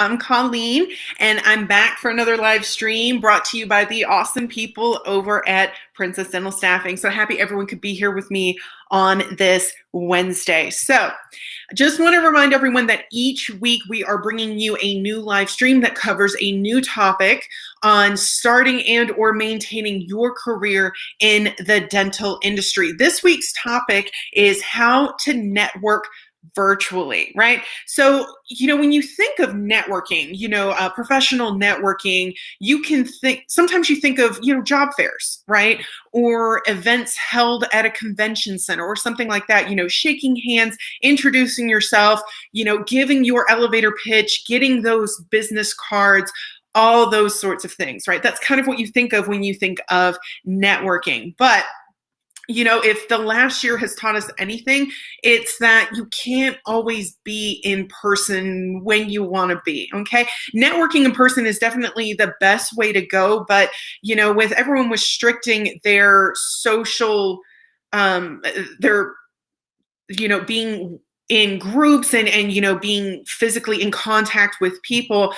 I'm Colleen, and I'm back for another live stream brought to you by the awesome people over at Princess Dental Staffing. So happy everyone could be here with me on this Wednesday. So I just want to remind everyone that each week we are bringing you a new live stream that covers a new topic on starting and or maintaining your career in the dental industry. This week's topic is how to network virtually, right? So, when you think of networking, professional networking, sometimes you think of, job fairs, right? Or events held at a convention center or something like that, shaking hands, introducing yourself, giving your elevator pitch, getting those business cards, all those sorts of things, right? That's kind of what you think of when you think of networking. But if the last year has taught us anything, it's that you can't always be in person when you want to be, okay? Networking in person is definitely the best way to go, but, with everyone restricting their social, their, being in groups and being physically in contact with people,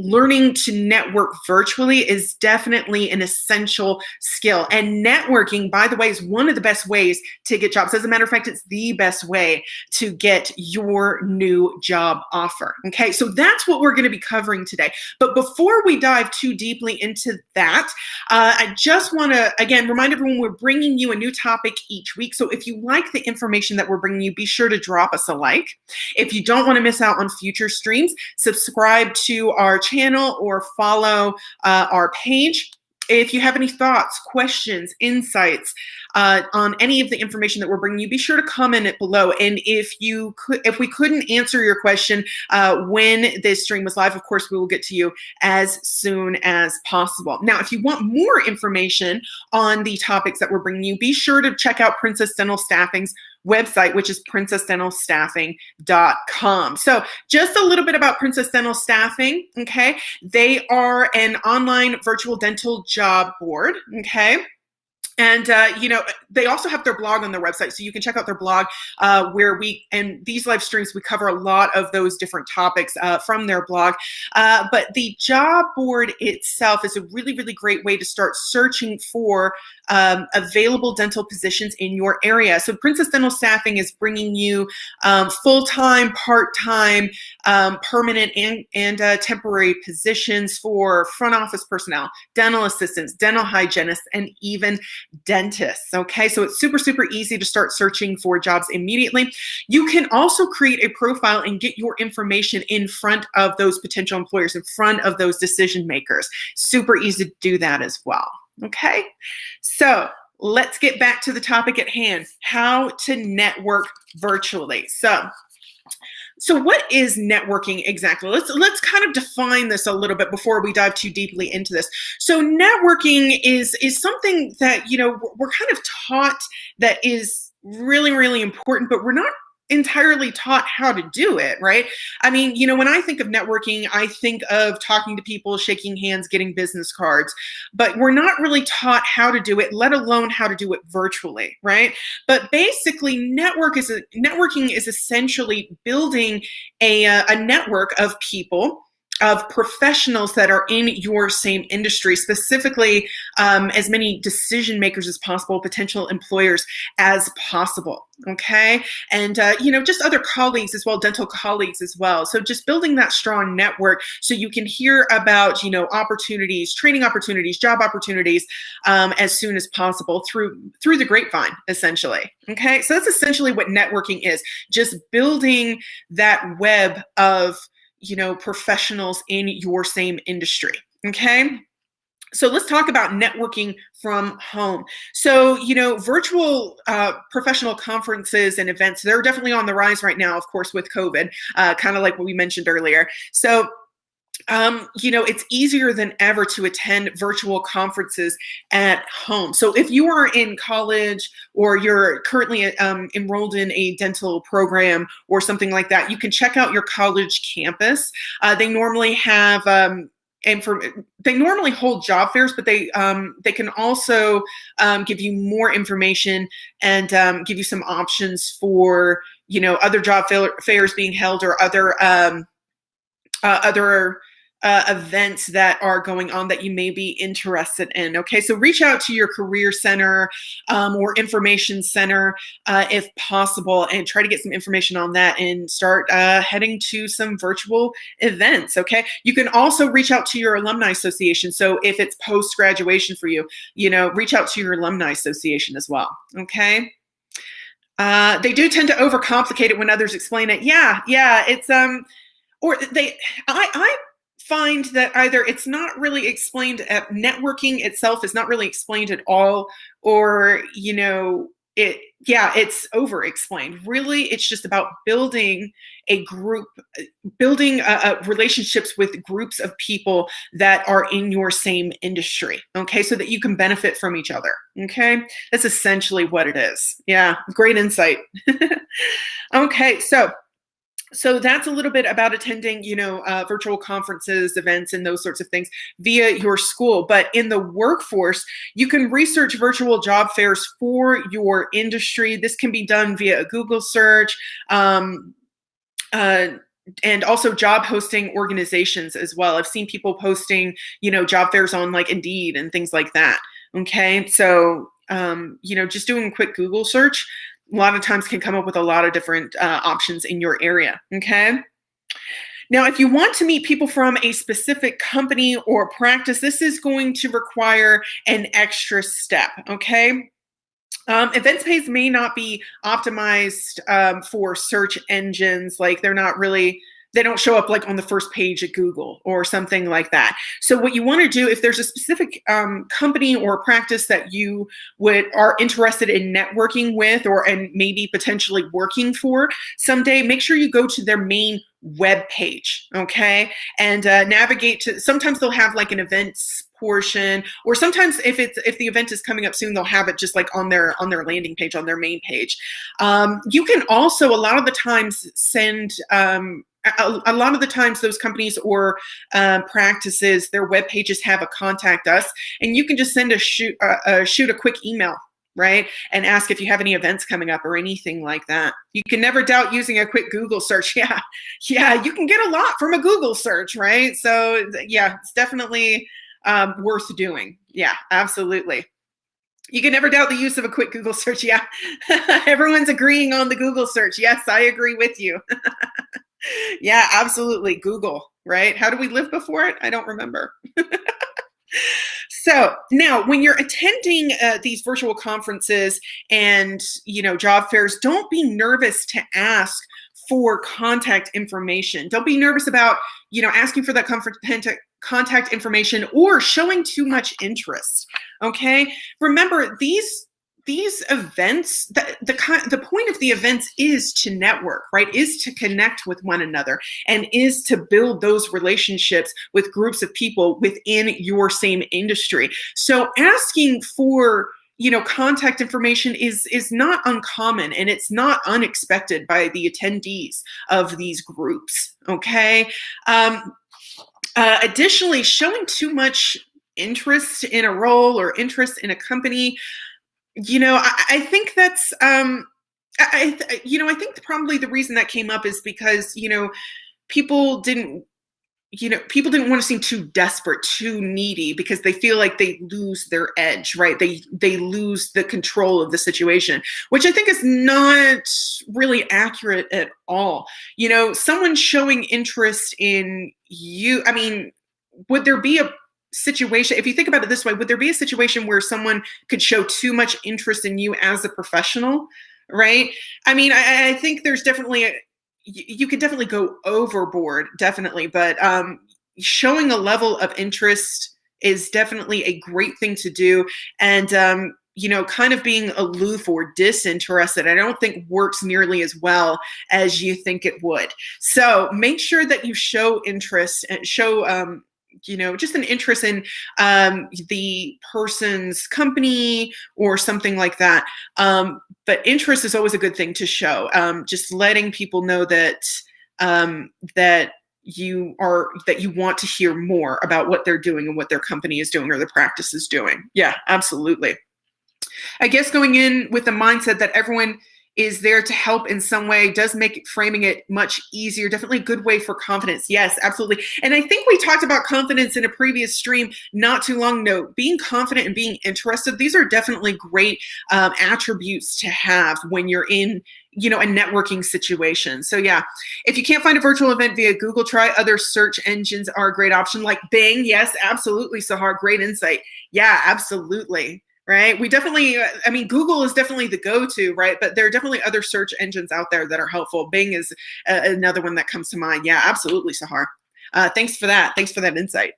learning to network virtually is definitely an essential skill. And networking, by the way, is one of the best ways to get jobs. As a matter of fact, it's the best way to get your new job offer. Okay, so that's what we're going to be covering today. But before we dive too deeply into that, I just want to, again, remind everyone we're bringing you a new topic each week. So if you like the information that we're bringing you, be sure to drop us a like. If you don't want to miss out on future streams, subscribe to our channel or follow our page. If you have any thoughts, questions, insights on any of the information that we're bringing you, be sure to comment it below. And if we couldn't answer your question when this stream was live, of course, we will get to you as soon as possible. Now, if you want more information on the topics that we're bringing you, be sure to check out Princess Dental Staffing's website, which is princessdentalstaffing.com. So just a little bit about Princess Dental Staffing, okay? They are an online virtual dental job board, okay? And, they also have their blog on their website, so you can check out their blog where and these live streams, we cover a lot of those different topics from their blog. But the job board itself is a really, really great way to start searching for available dental positions in your area. So Princess Dental Staffing is bringing you full-time, part-time, permanent, and temporary positions for front office personnel, dental assistants, dental hygienists, and even dentists. Okay, so it's super, super easy to start searching for jobs immediately. You can also create a profile and get your information in front of those potential employers, in front of those decision makers. Super easy to do that as well. Okay, so let's get back to the topic at hand, how to network virtually. So what is networking exactly? Let's kind of define this a little bit before we dive too deeply into this. So networking is something that, we're kind of taught that is really, really important, but we're not entirely taught how to do it, right? I mean, when I think of networking, I think of talking to people, shaking hands, getting business cards, but we're not really taught how to do it, let alone how to do it virtually, right? But basically, networking is essentially building a network of people, of professionals that are in your same industry, specifically as many decision makers as possible, potential employers as possible, okay? And, just other colleagues as well, dental colleagues as well. So just building that strong network so you can hear about, opportunities, training opportunities, job opportunities as soon as possible through the grapevine, essentially, okay? So that's essentially what networking is, just building that web of professionals in your same industry, okay? So let's talk about networking from home. So, virtual professional conferences and events, they're definitely on the rise right now, of course, with COVID, kind of like what we mentioned earlier. So, it's easier than ever to attend virtual conferences at home. So if you are in college or you're currently enrolled in a dental program or something like that, you can check out your college campus. They normally have they normally hold job fairs, but they can also give you more information and give you some options for other job fairs being held or other other events that are going on that you may be interested in. Okay, so reach out to your career center or information center if possible, and try to get some information on that and start heading to some virtual events. Okay, you can also reach out to your alumni association. So if it's post graduation for you, reach out to your alumni association as well. Okay. They do tend to overcomplicate it when others explain it. Yeah, it's I find that either it's not really explained at networking itself is not really explained at all, or it's over explained. Really, it's just about building a group, building relationships with groups of people that are in your same industry, okay, so that you can benefit from each other. Okay, that's essentially what it is. Yeah, great insight. Okay, so that's a little bit about attending, virtual conferences, events, and those sorts of things via your school. But in the workforce, you can research virtual job fairs for your industry. This can be done via a Google search, and also job hosting organizations as well. I've seen people posting, job fairs on like Indeed and things like that. Okay, so just doing a quick Google search a lot of times can come up with a lot of different options in your area. Okay. Now, if you want to meet people from a specific company or practice, this is going to require an extra step. Okay. Events page may not be optimized for search engines. Like they don't show up like on the first page at Google or something like that. So what you want to do, if there's a specific company or practice that you are interested in networking with and maybe potentially working for someday, make sure you go to their main web page, okay, and navigate to. Sometimes they'll have like an events portion, or sometimes if the event is coming up soon, they'll have it just like on their landing page, on their main page. You can also a lot of the times send. A lot of the times those companies or practices, their web pages have a contact us, and you can just shoot a quick email, right? And ask if you have any events coming up or anything like that. You can never doubt using a quick Google search. Yeah, you can get a lot from a Google search, right? So yeah, it's definitely worth doing. Yeah, absolutely. You can never doubt the use of a quick Google search. Yeah, everyone's agreeing on the Google search. Yes, I agree with you. Yeah, absolutely. Google, right? How do we live before it? I don't remember. So now when you're attending these virtual conferences and, job fairs, don't be nervous to ask for contact information. Don't be nervous about, asking for that contact information or showing too much interest. Okay. Remember, these events, the point of the events is to network, right? Is to connect with one another and is to build those relationships with groups of people within your same industry. So asking for, contact information is not uncommon, and it's not unexpected by the attendees of these groups. Okay. Additionally, showing too much interest in a role or interest in a company, I think that's, I think probably the reason that came up is because, people didn't want to seem too desperate, too needy, because they feel like they lose their edge, right? They lose the control of the situation, which I think is not really accurate at all. Someone showing interest in you, I mean, would there be a situation, if you think about it this way, would there be a situation where someone could show too much interest in you as a professional, right? I mean, I think there's definitely you could definitely go overboard, definitely, but showing a level of interest is definitely a great thing to do. And kind of being aloof or disinterested, I don't think works nearly as well as you think it would. So make sure that you show interest and show just an interest in the person's company or something like that. But interest is always a good thing to show. Just letting people know that that you want to hear more about what they're doing and what their company is doing or the practice is doing. Yeah, absolutely. I guess going in with the mindset that everyone is there to help in some way, does make framing it much easier. Definitely a good way for confidence. Yes, absolutely. And I think we talked about confidence in a previous stream not too long ago. Being confident and being interested, these are definitely great attributes to have when you're in, you know, a networking situation. So yeah, if you can't find a virtual event via Google, try other search engines are a great option, like Bing. Yes, absolutely, Sahar, great insight. Yeah, absolutely. Right? We definitely, I mean, Google is definitely the go-to, right? But there are definitely other search engines out there that are helpful. Bing is another one that comes to mind. Yeah, absolutely, Sahar. Thanks for that. Thanks for that insight.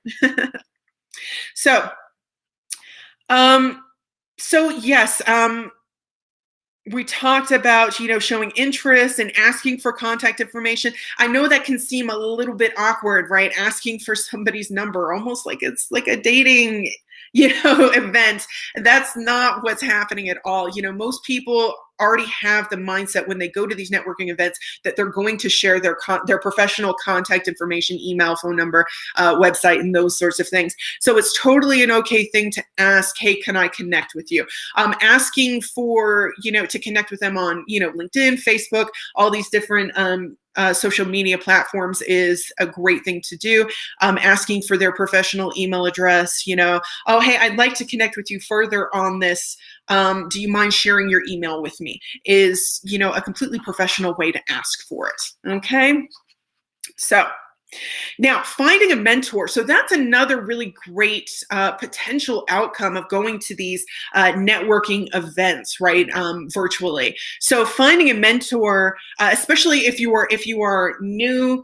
So, yes, we talked about, you know, showing interest and asking for contact information. I know that can seem a little bit awkward, right? Asking for somebody's number, almost like it's like a dating, you know, event. That's not what's happening at all. You know, most people already have the mindset when they go to these networking events that they're going to share their professional contact information, email, phone number, website, and those sorts of things. So it's totally an okay thing to ask, hey, can I connect with you? Asking for, you know, to connect with them on, you know, LinkedIn, Facebook, all these different social media platforms is a great thing to do. Asking for their professional email address, you know, oh, hey, I'd like to connect with you further on this. Do you mind sharing your email with me? Is, you know, a completely professional way to ask for it. Okay. So now, finding a mentor. So that's another really great potential outcome of going to these networking events, right, virtually. So finding a mentor, especially if you are new,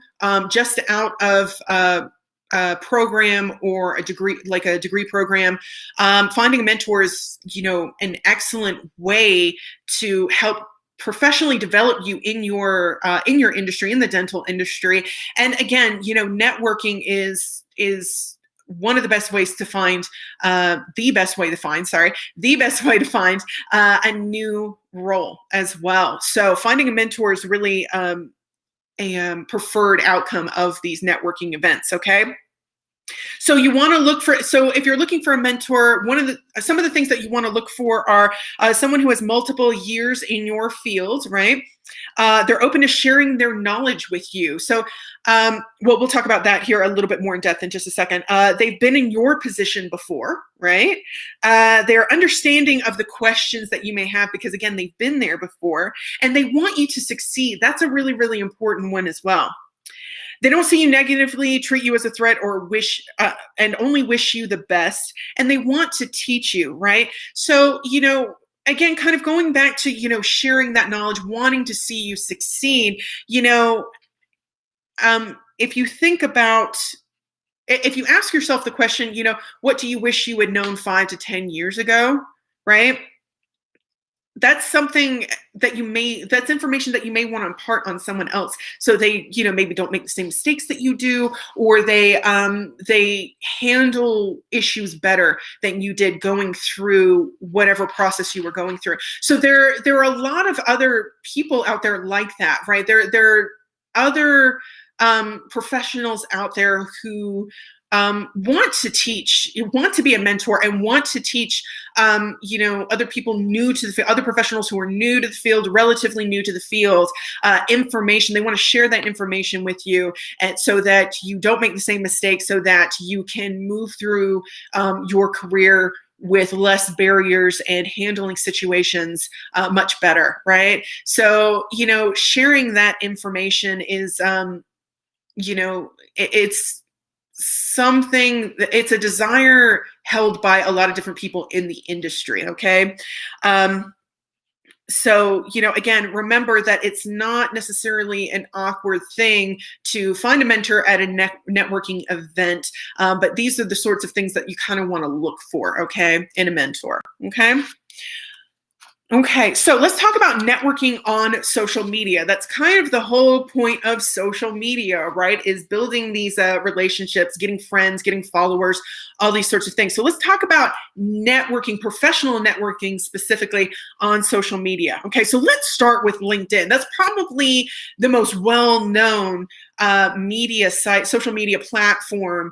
just out of a program or a degree, like a degree program, finding a mentor is, you know, an excellent way to help professionally develop you in your industry, in the dental industry. And again, you know, networking is one of the best ways to find the best way to find a new role as well. So finding a mentor is really a preferred outcome of these networking events. Okay. So you want to look for, so if you're looking for a mentor, some of the things that you want to look for are someone who has multiple years in your field, right? They're open to sharing their knowledge with you. So we'll talk about that here a little bit more in depth in just a second. They've been in your position before, right? They're understanding of the questions that you may have because, again, they've been there before and they want you to succeed. That's a really, really important one as well. They don't see you negatively, treat you as a threat, or and only wish you the best. And they want to teach you, right? So, you know, again, kind of going back to, you know, sharing that knowledge, wanting to see you succeed, you know, if you ask yourself the question, you know, what do you wish you had known 5 to 10 years ago, right? That's something that that's information that you may want to impart on someone else. So they, you know, maybe don't make the same mistakes that you do, or they handle issues better than you did going through whatever process you were going through. So there are a lot of other people out there like that, right? There are other professionals out there who want to teach, want to be a mentor, and want to teach, you know, other people new to the field, other professionals who are new to the field, relatively new to the field, information. They want to share that information with you, and so that you don't make the same mistakes, so that you can move through your career with less barriers and handling situations much better, right? So, you know, sharing that information is, you know, it's a desire held by a lot of different people in the industry. Okay. So, you know, again, remember that it's not necessarily an awkward thing to find a mentor at a networking event, but these are the sorts of things that you kind of want to look for, okay, in a mentor. Okay. Okay, so let's talk about networking on social media. That's kind of the whole point of social media, right? Is building these relationships, getting friends, getting followers, all these sorts of things. So let's talk about networking, professional networking specifically on social media. Okay, so let's start with LinkedIn. That's probably the most well-known media site, social media platform,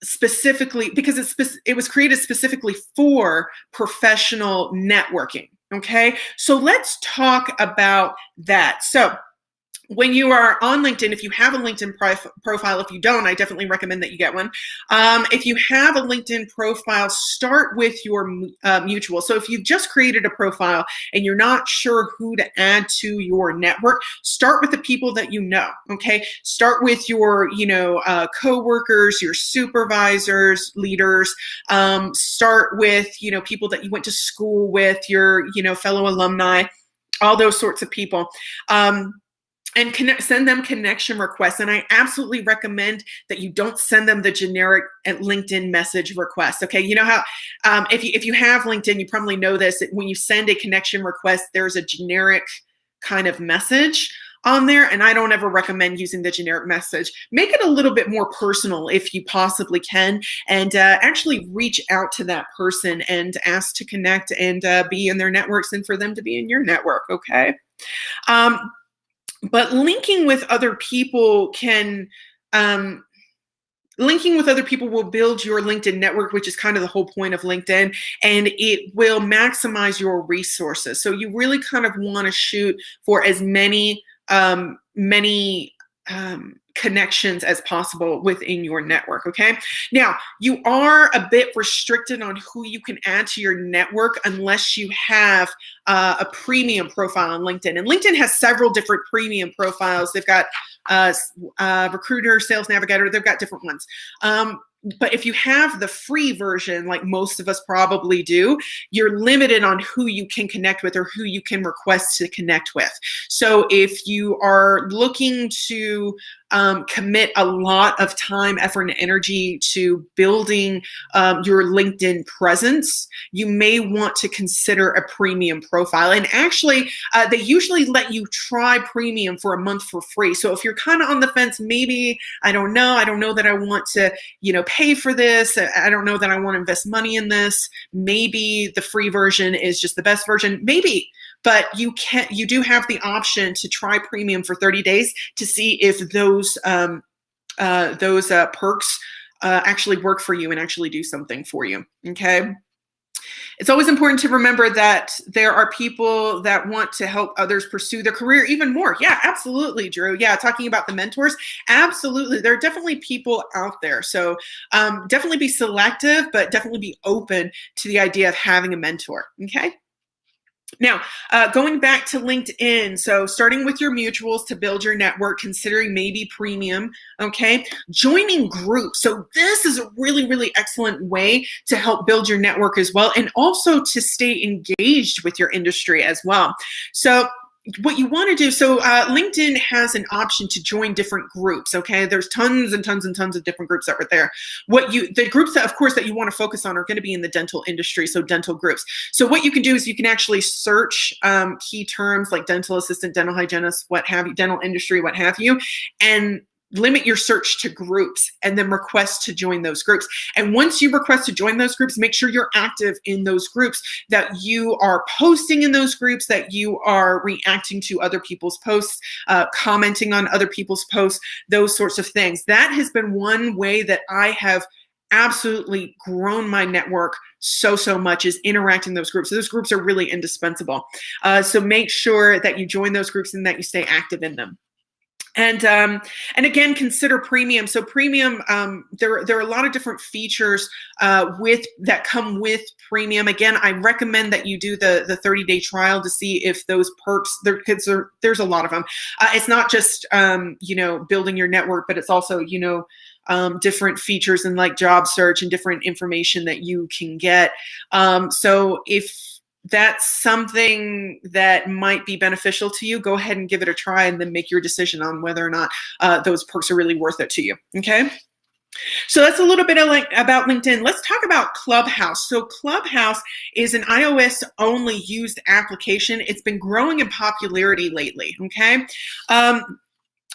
specifically because it was created specifically for professional networking. Okay, so let's talk about that. So when you are on LinkedIn, if you have a LinkedIn profile, if you don't, I definitely recommend that you get one. If you have a LinkedIn profile, start with your mutual. So if you've just created a profile and you're not sure who to add to your network, start with the people that you know, okay? Start with your, coworkers, your supervisors, leaders. Start with, people that you went to school with, your, fellow alumni, all those sorts of people. And send them connection requests. And I absolutely recommend that you don't send them the generic LinkedIn message request. Okay, you know how if you have LinkedIn, you probably know this. That when you send a connection request, there's a generic kind of message on there, and I don't ever recommend using the generic message. Make it a little bit more personal if you possibly can, and actually reach out to that person and ask to connect and be in their networks and for them to be in your network. Okay. But linking with other people will build your LinkedIn network, which is kind of the whole point of LinkedIn, and it will maximize your resources. So you really kind of want to shoot for as many connections as possible within your network. Okay. Now, you are a bit restricted on who you can add to your network unless you have a premium profile on LinkedIn. And LinkedIn has several different premium profiles. They've got recruiter, sales navigator. They've got different ones. But if you have the free version, like most of us probably do, you're limited on who you can connect with or who you can request to connect with. So if you are looking to commit a lot of time, effort, and energy to building your LinkedIn presence, you may want to consider a premium profile. And actually, they usually let you try premium for a month for free. So if you're kind of on the fence, maybe, I don't know that I want to, pay for this. I don't know that I want to invest money in this. Maybe the free version is just the best version. Maybe. But you do have the option to try premium for 30 days to see if those perks actually work for you and actually do something for you. Okay. It's always important to remember that there are people that want to help others pursue their career even more. Yeah, absolutely, Drew. Yeah, talking about the mentors, absolutely. There are definitely people out there. So definitely be selective, but definitely be open to the idea of having a mentor. Okay. Now, going back to LinkedIn, so starting with your mutuals to build your network, considering maybe premium, okay? Joining groups. So this is a really, really excellent way to help build your network as well, and also to stay engaged with your industry as well. So what you want to do, so LinkedIn has an option to join different groups, okay? There's tons and tons and tons of different groups that are there. The groups that, of course, that you want to focus on are going to be in the dental industry, so dental groups. So what you can do is you can actually search key terms like dental assistant, dental hygienist, what have you, dental industry, what have you, and limit your search to groups and then request to join those groups. And once you request to join those groups, make sure you're active in those groups, that you are posting in those groups, that you are reacting to other people's posts, commenting on other people's posts, those sorts of things. That has been one way that I have absolutely grown my network so much, is interacting in those groups. So those groups are really indispensable. So make sure that you join those groups and that you stay active in them. And again, consider premium. So premium, there are a lot of different features that come with premium. Again, I recommend that you do the 30-day trial to see if those perks, there's a lot of them. It's not just building your network, but it's also different features and like job search and different information that you can get. So if that's something that might be beneficial to you, go ahead and give it a try and then make your decision on whether or not those perks are really worth it to you. Okay. So that's a little bit about LinkedIn. Let's talk about Clubhouse. So Clubhouse is an iOS only used application. It's been growing in popularity lately. Okay.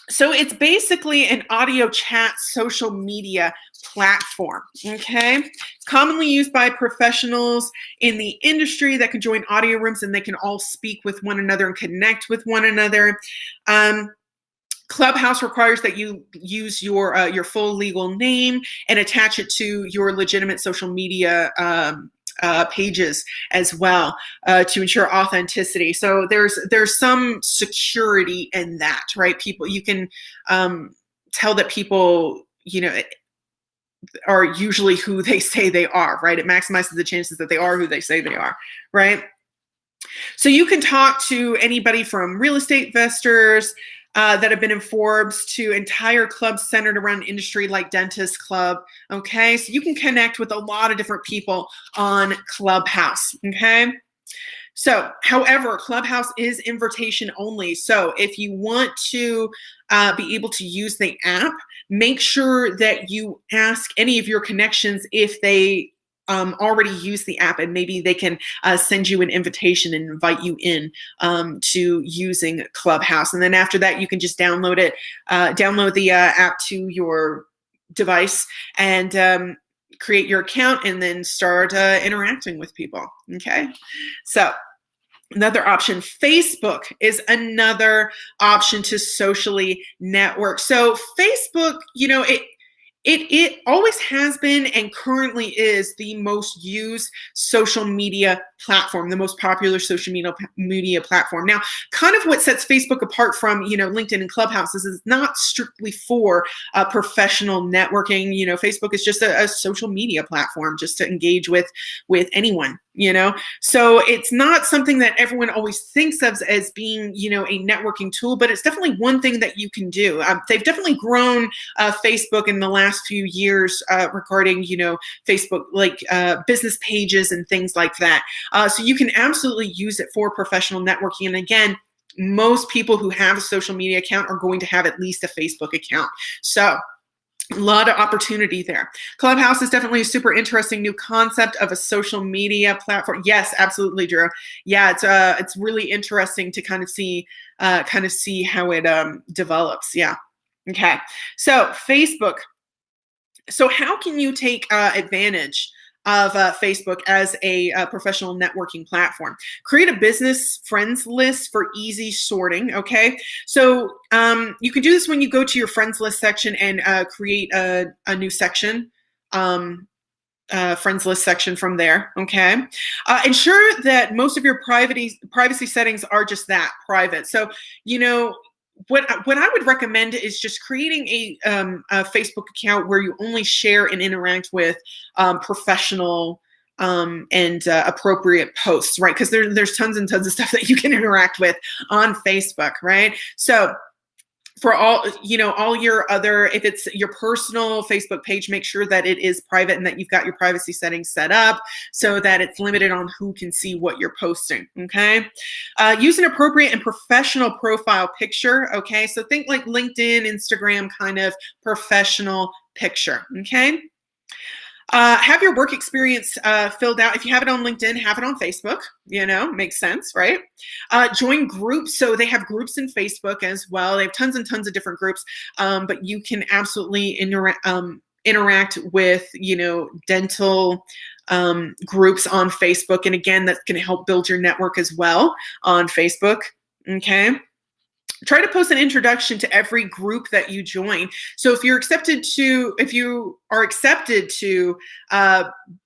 So it's basically an audio chat social media platform, okay? It's commonly used by professionals in the industry that can join audio rooms and they can all speak with one another and connect with one another. Clubhouse requires that you use your full legal name and attach it to your legitimate social media pages as well to ensure authenticity. So there's some security in that, right? People, you can tell that people, are usually who they say they are, right? It maximizes the chances that they are who they say they are, right? So you can talk to anybody from real estate investors that have been in Forbes to entire clubs centered around industry like Dentist Club, okay? So you can connect with a lot of different people on Clubhouse, okay? So, however, Clubhouse is invitation only. So if you want to be able to use the app, make sure that you ask any of your connections if they already use the app, and maybe they can send you an invitation and invite you in to using Clubhouse. And then after that, you can just download it, download the app to your device and create your account and then start interacting with people. Okay. So another option, Facebook is another option to socially network. So Facebook, it always has been and currently is the most used social media platform, the most popular social media platform. Now, kind of what sets Facebook apart from, LinkedIn and Clubhouse is it's not strictly for professional networking. Facebook is just a social media platform just to engage with anyone. So it's not something that everyone always thinks of as being, a networking tool, but it's definitely one thing that you can do. They've definitely grown Facebook in the last few years regarding, Facebook, like business pages and things like that. So you can absolutely use it for professional networking. And again, most people who have a social media account are going to have at least a Facebook account. So a lot of opportunity there. Clubhouse is definitely a super interesting new concept of a social media platform. Yes, absolutely, Drew. Yeah, it's really interesting to kind of see how it develops. Yeah. Okay. So Facebook. So how can you take advantage of Facebook as a professional networking platform? Create a business friends list for easy sorting, okay? So you can do this when you go to your friends list section and create a new section, friends list section from there, okay? Ensure that most of your privacy settings are just that, private. So, what I would recommend is just creating a Facebook account where you only share and interact with professional and appropriate posts, right? Because there's tons and tons of stuff that you can interact with on Facebook, right? So for all your other, if it's your personal Facebook page, make sure that it is private and that you've got your privacy settings set up so that it's limited on who can see what you're posting, okay? Use an appropriate and professional profile picture, okay? So think like LinkedIn, Instagram kind of professional picture, okay? Have your work experience filled out. If you have it on LinkedIn, have it on Facebook, makes sense, right? Join groups. So they have groups in Facebook as well. They have tons and tons of different groups, but you can absolutely interact with, dental groups on Facebook. And again, that's going to help build your network as well on Facebook, okay? Try to post an introduction to every group that you join. So if you are accepted to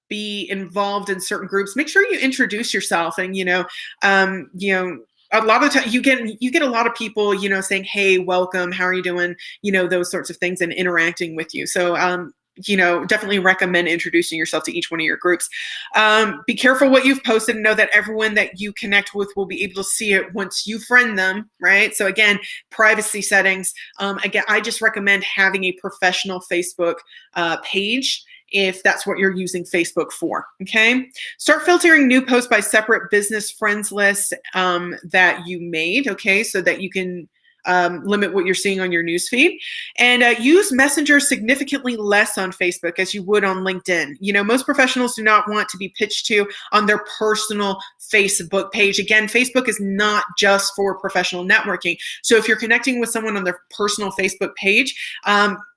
be involved in certain groups, make sure you introduce yourself. And a lot of times you get a lot of people, saying, "Hey, welcome. How are you doing?" Those sorts of things, and interacting with you. So definitely recommend introducing yourself to each one of your groups. Be careful what you've posted and know that everyone that you connect with will be able to see it once you friend them, right? So again, privacy settings. Again, I just recommend having a professional Facebook page if that's what you're using Facebook for, okay? Start filtering new posts by separate business friends lists that you made, okay? So that you can limit what you're seeing on your newsfeed, and use Messenger significantly less on Facebook as you would on LinkedIn. Most professionals do not want to be pitched to on their personal Facebook page. Again, Facebook is not just for professional networking. So if you're connecting with someone on their personal Facebook page,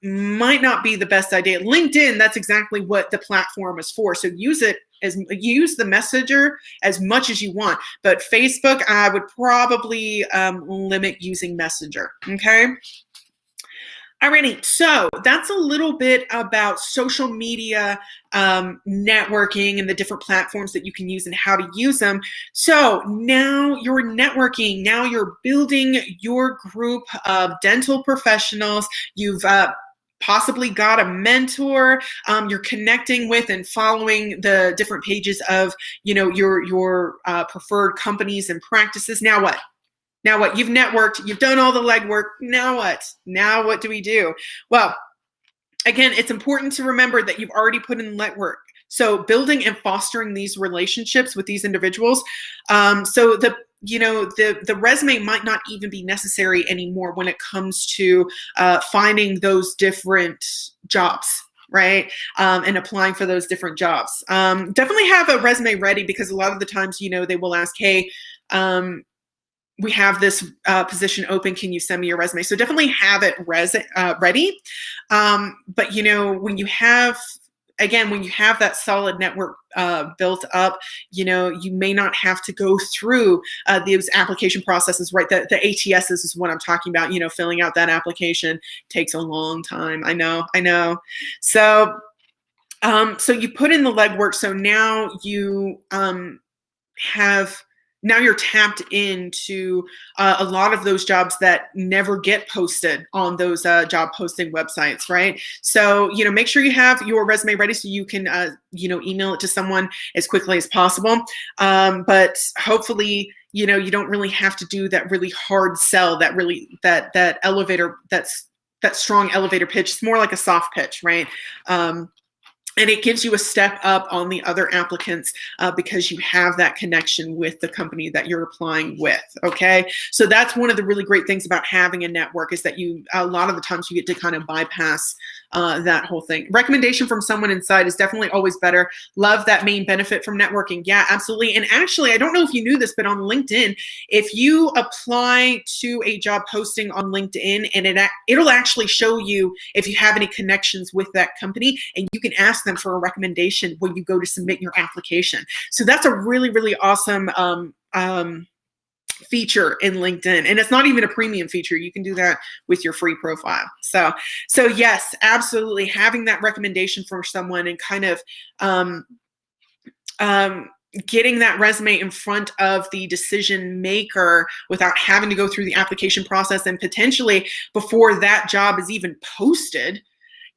might not be the best idea. LinkedIn, that's exactly what the platform is for. So use the Messenger as much as you want, but Facebook, I would probably limit using Messenger, okay? Alrighty, so that's a little bit about social media networking and the different platforms that you can use and how to use them. So now you're networking, now you're building your group of dental professionals. You've possibly got a mentor. You're connecting with and following the different pages of, your preferred companies and practices. Now what? Now what? You've networked, you've done all the legwork. Now what? Now what do we do? Well, again, it's important to remember that you've already put in legwork. So building and fostering these relationships with these individuals. So the resume might not even be necessary anymore when it comes to finding those different jobs, right? And applying for those different jobs. Definitely have a resume ready, because a lot of the times, they will ask, hey, we have this position open. Can you send me your resume? So definitely have it ready. But when you have that solid network built up, you may not have to go through those application processes, right? The ATSs is what I'm talking about. Filling out that application takes a long time. I know. So you put in the legwork. So now now you're tapped into a lot of those jobs that never get posted on those job posting websites, right? So, make sure you have your resume ready so you can, email it to someone as quickly as possible. But hopefully, you don't really have to do that really hard sell, that elevator, that strong elevator pitch. It's more like a soft pitch, right? And it gives you a step up on the other applicants because you have that connection with the company that you're applying with, okay? So that's one of the really great things about having a network, is that a lot of the times you get to kind of bypass that whole thing. Recommendation from someone inside is definitely always better. Love that main benefit from networking. Yeah, absolutely. And actually, I don't know if you knew this, but on LinkedIn, if you apply to a job posting on LinkedIn, and it'll actually show you if you have any connections with that company, and you can ask them for a recommendation when you go to submit your application. So that's a really, really awesome feature in LinkedIn. And it's not even a premium feature. You can do that with your free profile. So yes, absolutely. Having that recommendation from someone and kind of getting that resume in front of the decision maker without having to go through the application process, and potentially before that job is even posted,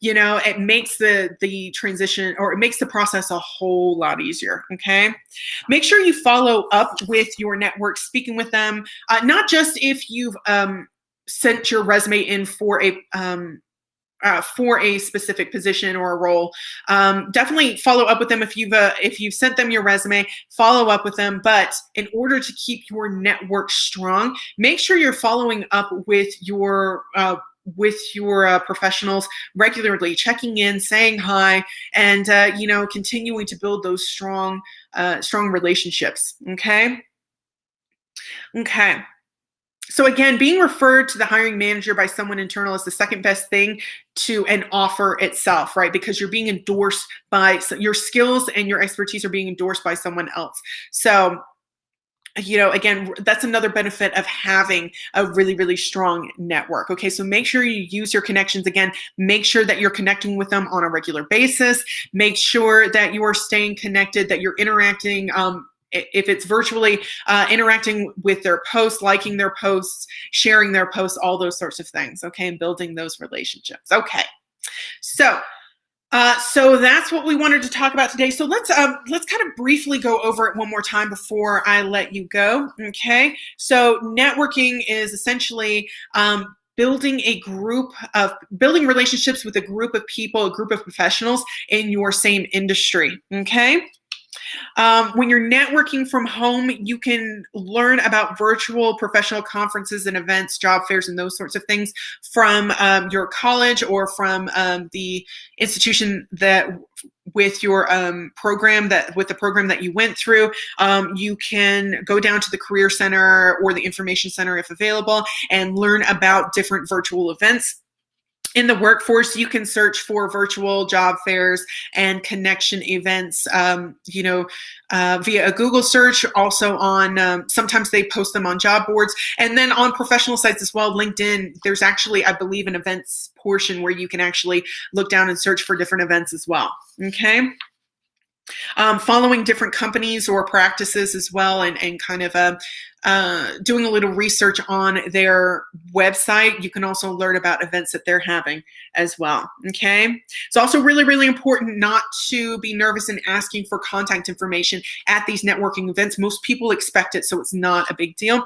it makes the transition, or it makes the process a whole lot easier, okay? Make sure you follow up with your network, speaking with them, not just if you've sent your resume in for a specific position or a role. Definitely follow up with them if you've sent them your resume. Follow up with them, but in order to keep your network strong, make sure you're following up with your professionals regularly, checking in, saying hi, and continuing to build those strong relationships. Okay. So again, being referred to the hiring manager by someone internal is the second best thing to an offer itself, right? Because you're being endorsed by your skills, and your expertise are being endorsed by someone else. So again, that's another benefit of having a really, really strong network. Okay, so make sure you use your connections. Again, make sure that you're connecting with them on a regular basis. Make sure that you are staying connected, that you're interacting, if it's virtually, interacting with their posts, liking their posts, sharing their posts, all those sorts of things, okay, and building those relationships. Okay, so that's what we wanted to talk about today. So let's kind of briefly go over it one more time before I let you go. Okay. So networking is essentially building relationships with a group of people, a group of professionals in your same industry. Okay. When you're networking from home, you can learn about virtual professional conferences and events, job fairs, and those sorts of things from your college, or from the institution that with your program that you went through. You can go down to the Career Center or the Information Center if available, and learn about different virtual events. In the workforce, you can search for virtual job fairs and connection events, via a Google search, also on, sometimes they post them on job boards, and then on professional sites as well. LinkedIn, there's actually, I believe, an events portion where you can actually look down and search for different events as well, okay? Following different companies or practices as well, and kind of doing a little research on their website. You can also learn about events that they're having as well, okay? It's also really, really important not to be nervous in asking for contact information at these networking events. Most people expect it, so it's not a big deal.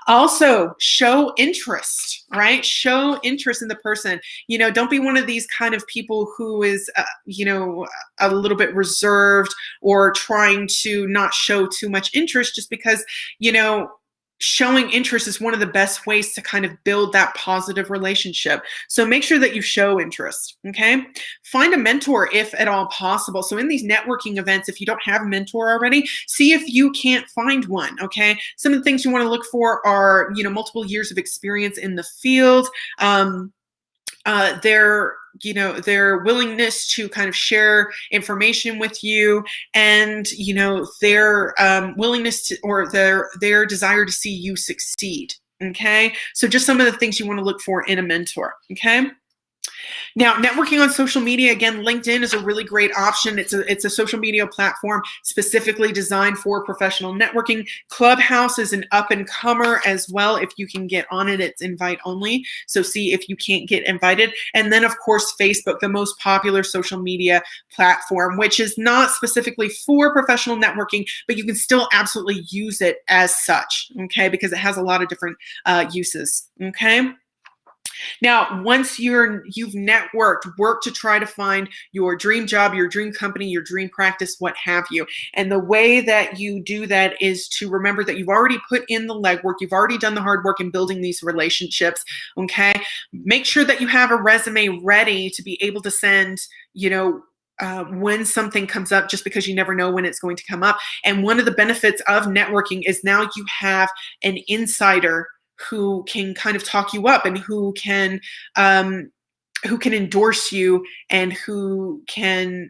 Also, show interest, right? Show interest in the person. Don't be one of these kind of people who is, a little bit reserved or trying to not show too much interest, just because, showing interest is one of the best ways to kind of build that positive relationship. So make sure that you show interest, okay? Find a mentor if at all possible. So in these networking events, if you don't have a mentor already, see if you can't find one, okay? Some of the things you want to look for are, multiple years of experience in the field, their willingness to kind of share information with you, and their willingness to, or their desire to see you succeed, okay? So just some of the things you want to look for in a mentor, okay? Now, networking on social media, again, LinkedIn is a really great option. It's a social media platform specifically designed for professional networking. Clubhouse is an up-and-comer as well. If you can get on it, it's invite only. So see if you can't get invited. And then, of course, Facebook, the most popular social media platform, which is not specifically for professional networking, but you can still absolutely use it as such, okay, because it has a lot of different uses, okay? Now, once you've networked, work to try to find your dream job, your dream company, your dream practice, what have you. And the way that you do that is to remember that you've already put in the legwork, you've already done the hard work in building these relationships, okay? Make sure that you have a resume ready to be able to send, when something comes up, just because you never know when it's going to come up. And one of the benefits of networking is now you have an insider who can kind of talk you up, and who can endorse you, and who can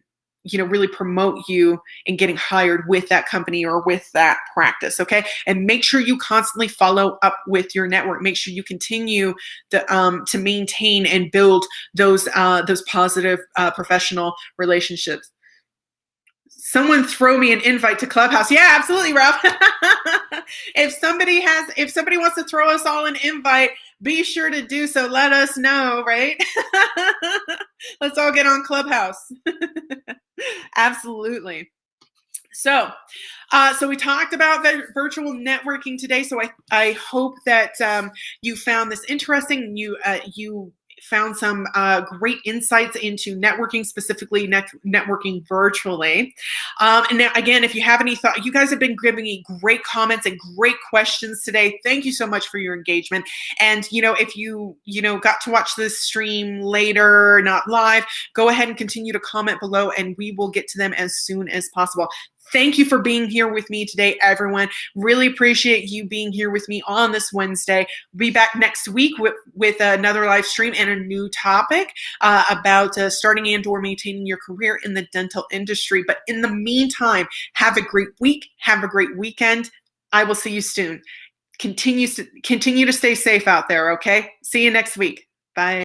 really promote you in getting hired with that company or with that practice, okay? And make sure you constantly follow up with your network. Make sure you continue to maintain and build those positive professional relationships. Someone throw me an invite to Clubhouse. Yeah, absolutely, Ralph. If somebody wants to throw us all an invite, be sure to do so. Let us know, right? Let's all get on Clubhouse. Absolutely. So we talked about virtual networking today. So I hope that you found this interesting. You found some great insights into networking, specifically networking virtually. And now, again, if you have any thought, you guys have been giving me great comments and great questions today. Thank you so much for your engagement. And, if you got to watch this stream later, not live, go ahead and continue to comment below, and we will get to them as soon as possible. Thank you for being here with me today, everyone. Really appreciate you being here with me on this Wednesday. Be back next week with another live stream and a new topic about starting and or maintaining your career in the dental industry. But in the meantime, have a great week. Have a great weekend. I will see you soon. Continue to stay safe out there, okay? See you next week. Bye.